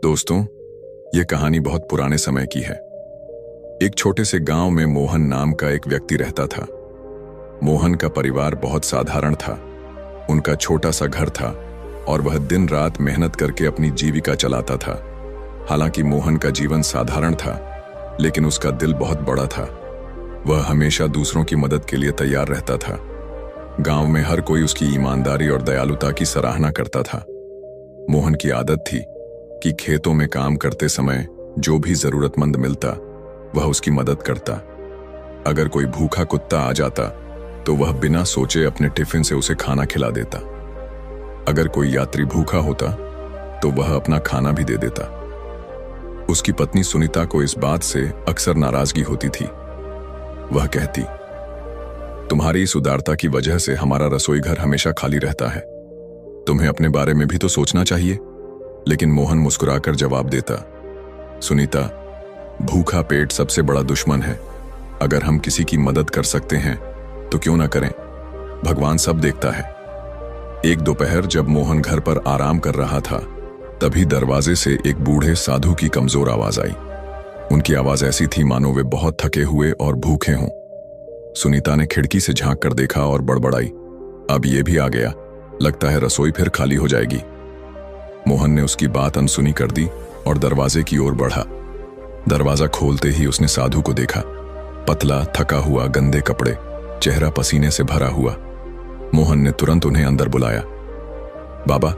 दोस्तों, ये कहानी बहुत पुराने समय की है। एक छोटे से गांव में मोहन नाम का एक व्यक्ति रहता था। मोहन का परिवार बहुत साधारण था। उनका छोटा सा घर था और वह दिन रात मेहनत करके अपनी जीविका चलाता था। हालांकि मोहन का जीवन साधारण था, लेकिन उसका दिल बहुत बड़ा था। वह हमेशा दूसरों की मदद के लिए तैयार रहता था। गांव में हर कोई उसकी ईमानदारी और दयालुता की सराहना करता था। मोहन की आदत थी कि खेतों में काम करते समय जो भी जरूरतमंद मिलता वह उसकी मदद करता। अगर कोई भूखा कुत्ता आ जाता तो वह बिना सोचे अपने टिफिन से उसे खाना खिला देता। अगर कोई यात्री भूखा होता तो वह अपना खाना भी दे देता। उसकी पत्नी सुनीता को इस बात से अक्सर नाराजगी होती थी। वह कहती, तुम्हारी इस उदारता की वजह से हमारा रसोई घर हमेशा खाली रहता है। तुम्हें अपने बारे में भी तो सोचना चाहिए। लेकिन मोहन मुस्कुराकर जवाब देता, सुनीता, भूखा पेट सबसे बड़ा दुश्मन है। अगर हम किसी की मदद कर सकते हैं तो क्यों ना करें। भगवान सब देखता है। एक दोपहर जब मोहन घर पर आराम कर रहा था, तभी दरवाजे से एक बूढ़े साधु की कमजोर आवाज आई। उनकी आवाज ऐसी थी मानो वे बहुत थके हुए और भूखे हों। सुनीता ने खिड़की से झांक कर देखा और बड़बड़ाई, अब ये भी आ गया। लगता है रसोई फिर खाली हो जाएगी। मोहन ने उसकी बात अनसुनी कर दी और दरवाजे की ओर बढ़ा। दरवाजा खोलते ही उसने साधु को देखा। पतला, थका हुआ, गंदे कपड़े, चेहरा पसीने से भरा हुआ। मोहन ने तुरंत उन्हें अंदर बुलाया। बाबा,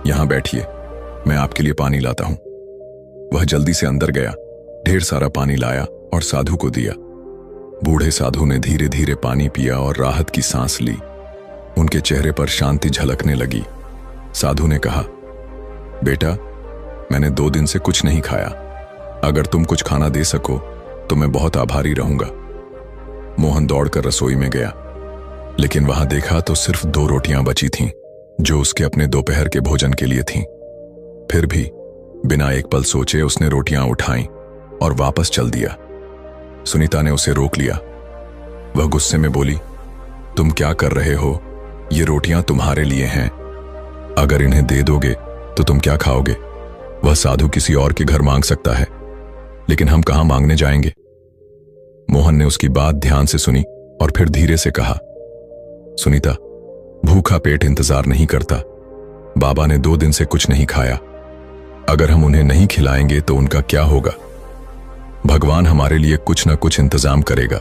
यहां बैठिए, मैं आपके लिए पानी लाता हूं। वह जल्दी से अंदर गया, ढेर सारा पानी लाया और साधु को दिया। बूढ़े साधु ने धीरे धीरे पानी पिया और राहत की सांस ली। उनके चेहरे पर शांति झलकने लगी। साधु ने कहा, बेटा, मैंने 2 दिन से कुछ नहीं खाया। अगर तुम कुछ खाना दे सको तो मैं बहुत आभारी रहूंगा। मोहन दौड़कर रसोई में गया, लेकिन वहां देखा तो सिर्फ 2 रोटियां बची थीं, जो उसके अपने दोपहर के भोजन के लिए थीं। फिर भी बिना एक पल सोचे उसने रोटियां उठाईं और वापस चल दिया। सुनीता ने उसे रोक लिया। वह गुस्से में बोली, तुम क्या कर रहे हो? ये रोटियां तुम्हारे लिए हैं। अगर इन्हें दे दोगे तो तुम क्या खाओगे? वह साधु किसी और के घर मांग सकता है, लेकिन हम कहां मांगने जाएंगे? मोहन ने उसकी बात ध्यान से सुनी और फिर धीरे से कहा, सुनीता, भूखा पेट इंतजार नहीं करता। बाबा ने 2 दिन से कुछ नहीं खाया। अगर हम उन्हें नहीं खिलाएंगे तो उनका क्या होगा? भगवान हमारे लिए कुछ न कुछ इंतजाम करेगा।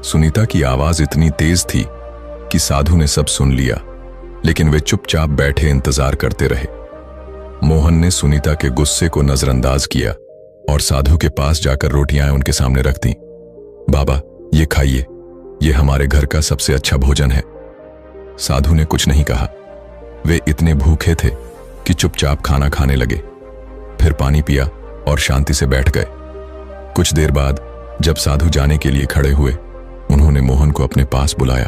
सुनीता की आवाज इतनी तेज थी कि साधु ने सब सुन लिया, लेकिन वे चुपचाप बैठे इंतजार करते रहे। मोहन ने सुनीता के गुस्से को नजरअंदाज किया और साधु के पास जाकर रोटियां उनके सामने रख दी। बाबा, ये खाइए, ये हमारे घर का सबसे अच्छा भोजन है। साधु ने कुछ नहीं कहा। वे इतने भूखे थे कि चुपचाप खाना खाने लगे। फिर पानी पिया और शांति से बैठ गए। कुछ देर बाद जब साधु जाने के लिए खड़े हुए, उन्होंने मोहन को अपने पास बुलाया।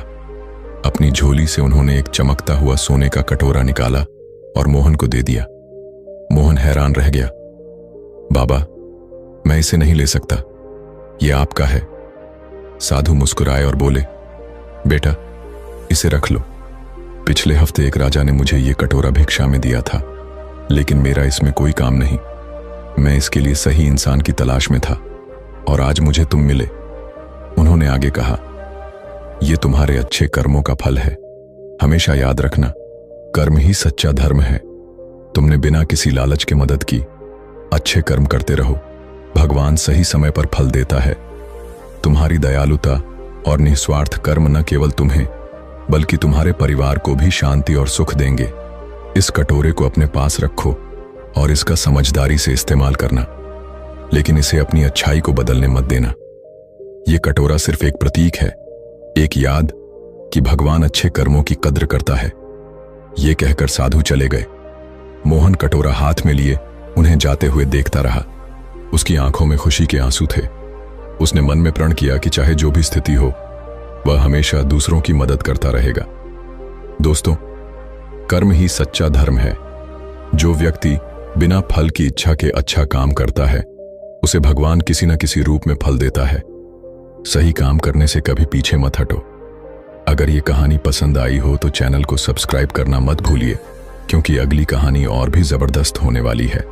अपनी झोली से उन्होंने एक चमकता हुआ सोने का कटोरा निकाला और मोहन को दे दिया। मोहन हैरान रह गया। बाबा, मैं इसे नहीं ले सकता, यह आपका है। साधु मुस्कुराए और बोले, बेटा, इसे रख लो। पिछले हफ्ते एक राजा ने मुझे यह कटोरा भिक्षा में दिया था, लेकिन मेरा इसमें कोई काम नहीं। मैं इसके लिए सही इंसान की तलाश में था और आज मुझे तुम मिले। उन्होंने आगे कहा, यह तुम्हारे अच्छे कर्मों का फल है। हमेशा याद रखना, कर्म ही सच्चा धर्म है। तुमने बिना किसी लालच के मदद की। अच्छे कर्म करते रहो, भगवान सही समय पर फल देता है। तुम्हारी दयालुता और निस्वार्थ कर्म न केवल तुम्हें बल्कि तुम्हारे परिवार को भी शांति और सुख देंगे। इस कटोरे को अपने पास रखो और इसका समझदारी से इस्तेमाल करना, लेकिन इसे अपनी अच्छाई को बदलने मत देना। यह कटोरा सिर्फ एक प्रतीक है, एक याद कि भगवान अच्छे कर्मों की कद्र करता है। यह कहकर साधु चले गए। मोहन कटोरा हाथ में लिए उन्हें जाते हुए देखता रहा। उसकी आंखों में खुशी के आंसू थे। उसने मन में प्रण किया कि चाहे जो भी स्थिति हो, वह हमेशा दूसरों की मदद करता रहेगा। दोस्तों, कर्म ही सच्चा धर्म है। जो व्यक्ति बिना फल की इच्छा के अच्छा काम करता है, उसे भगवान किसी न किसी रूप में फल देता है। सही काम करने से कभी पीछे मत हटो। अगर ये कहानी पसंद आई हो तो चैनल को सब्सक्राइब करना मत भूलिए, क्योंकि अगली कहानी और भी जबरदस्त होने वाली है।